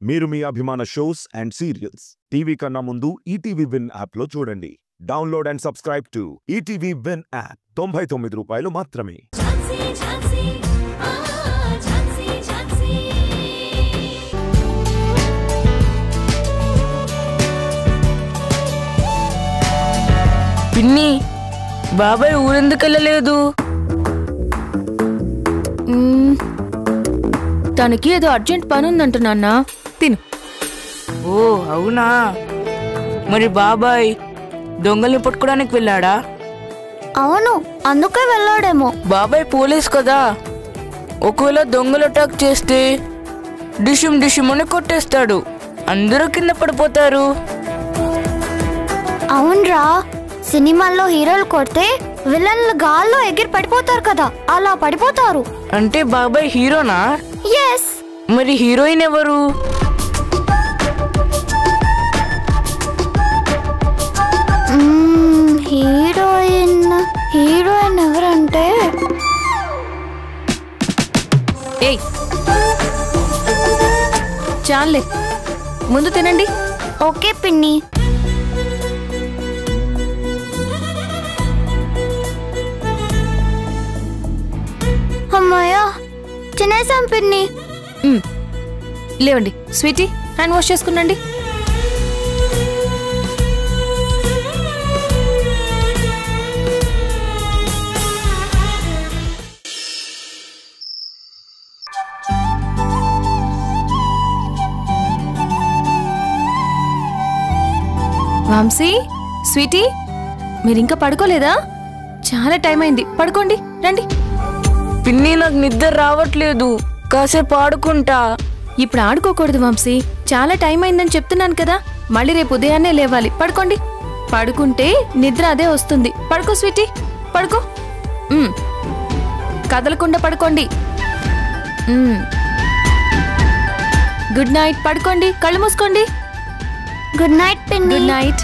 మీరు మీ అభిమాన shows and serials TV కన్నా ముందు ఈటీవీ విన్ యాప్లో చూడండి. Download and subscribe to ETV win app. 99 రూపాయలు మాత్రమే. పిన్ని, బాబాయ్ ఊరెందుకు వెళ్ళలేదు? తనకి ఏదో అర్జెంట్ పని ఉందంట నాన్న. తిను. ఓ అవునా? మరి బాబాయ్ దొంగల్ని పట్టుకోవడానికి వెళ్ళాడా? అవును, అందుకే వెళ్ళాడేమో. బాబాయ్ పోలీస్ కదా, ఒకవేళ దొంగలు అటాక్ చేస్తే డిషుమ్ డిషుమ్ అని కొట్టేస్తాడు, అందరూ కింద పడిపోతారు. అవునరా, సినిమాల్లో హీరోలు కొడితే విలన్లు గాల్లో ఎగిరి పడిపోతారు కదా, అలా పడిపోతారు. అంటే బాబాయ్ హీరోనా? ఎస్. మరి హీరోయిన్ ఎవరు? హీరోయిన్ ఎవరంటే, ఏయ్ చాలే, ముందు తినండి. ఓకే పిన్ని. అమ్మాయ్యా, తినేసాం పిన్ని. లేవండి స్వీటీ, హ్యాండ్ వాష్ చేసుకునండి. వంశీ, స్వీటీ, మీరింకా పడుకోలేదా? చాలా టైం అయింది, పడుకోండి, రండి. పిన్ని, నాకు నిద్ర రావట్లేదు, కాసేపు ఆడుకుంటా. ఇప్పుడు ఆడుకోకూడదు వంశీ, చాలా టైం అయిందని చెప్తున్నాను కదా. మళ్ళీ రేపు ఉదయాన్నే లేవాలి. పడుకోండి. పడుకుంటే నిద్ర అదే వస్తుంది. పడుకో స్వీటీ, పడుకో. కదలకుండా పడుకోండి. Good night. పడుకోండి, కళ్ళు మూసుకోండి. గుడ్ నైట్ పిన్ని. Good night.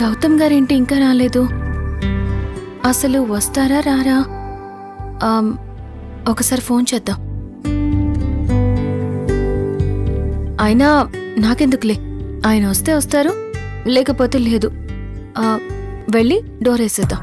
గౌతమ్ గారేంటి ఇంకా రాలేదు? అసలు వస్తారా రారా? ఒకసారి ఫోన్ చేద్దాం. అయినా నాకెందుకులే, ఆయన వస్తే వస్తారు, లేకపోతే లేదు. వెళ్ళి డోర్ వేసేద్దాం.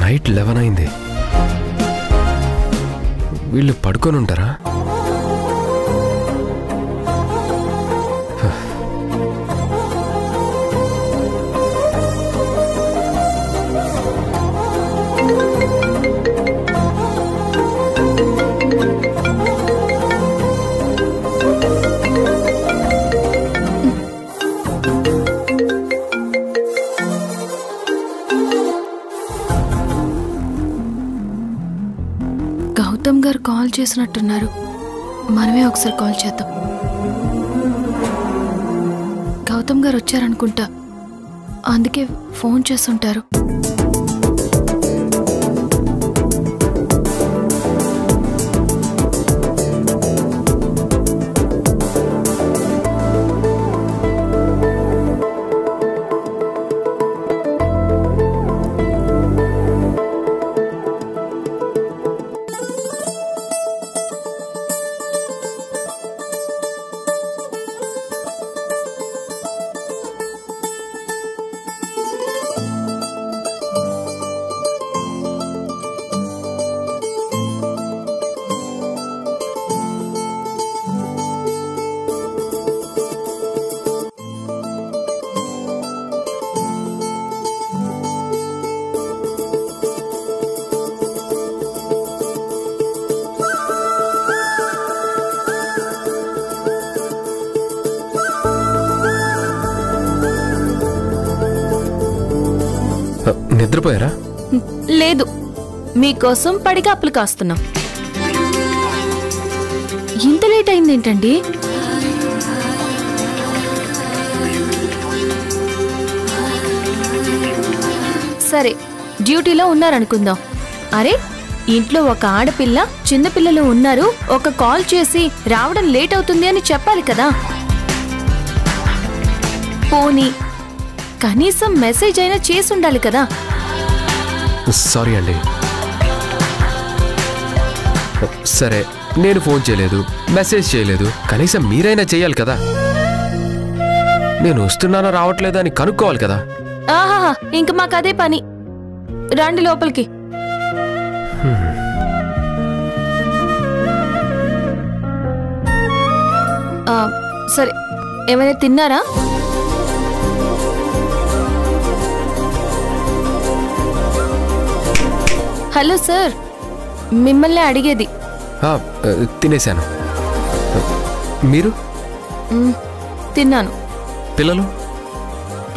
నైట్ 11 అయింది. వీళ్ళు పడుకొని ఉంటారా? కాల్ చేసినట్టున్నారు. మనమే ఒకసారి కాల్ చేద్దాం. గౌతమ్ గారు వచ్చారనుకుంటా, అందుకే ఫోన్ చేస్తుంటారు. నిద్రపోయారా? లేదు, మీకోసం పడిగాపులు కాస్తున్నాం. ఇంత లేట్ అయిందేంటండి? సరే, డ్యూటీలో ఉన్నారనుకుందాం. అరే, ఇంట్లో ఒక ఆడపిల్ల చిన్నపిల్లలు ఉన్నారు, ఒక కాల్ చేసి రావడం లేట్ అవుతుంది అని చెప్పాలి కదా. పోనీ కనీసం మెసేజ్ అయినా చేసి ఉండాలి కదా. సారీ అండి. సరే, నేను ఫోన్ చేయలేదు, మెసేజ్ చేయలేదు, కనీసం మీరైనా చేయాలి కదా. నేను వస్తున్నానా రావట్లేదా అని కనుక్కోవాలి కదా. ఆహా, ఇంక మాకు అదే పని. రండి లోపలికి. సరే, ఏమైనా తిన్నారా? హలో సార్, మిమ్మల్ని అడిగేది. తినేశాను. మీరు? తిన్నాను.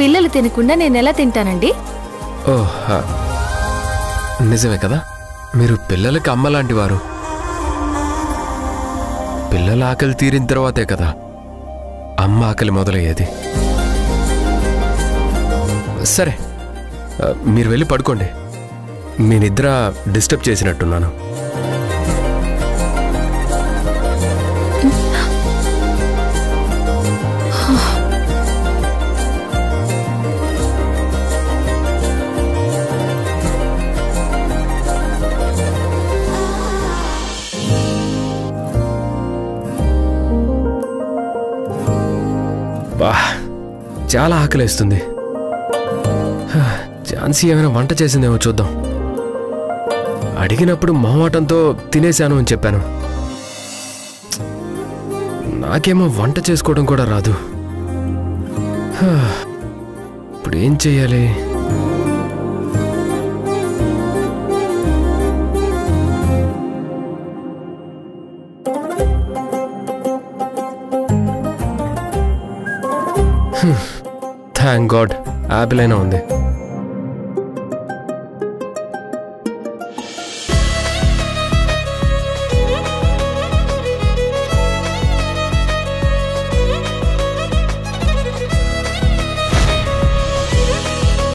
పిల్లలు తినకుండా నేను ఎలా తింటానండి? ఓహ్, నిజమే కదా. మీరు పిల్లలకి అమ్మలాంటి వారు. పిల్లల ఆకలి తీరిన తర్వాతే కదా అమ్మ ఆకలి మొదలయ్యేది. సరే, మీరు వెళ్ళి పడుకోండి. మీ నిద్ర డిస్టర్బ్ చేసినట్టున్నాను. బా, చాలా ఆకలేస్తుంది. ఝాన్సీ ఏమైనా వంట చేసిందేమో చూద్దాం. అడిగినప్పుడు మొహమాటంతో తినేశాను అని చెప్పాను. నాకేమో వంట చేసుకోవడం కూడా రాదు. ఇప్పుడు ఏం చెయ్యాలి? థ్యాంక్ గాడ్, యాపిల్ అయినా ఉంది.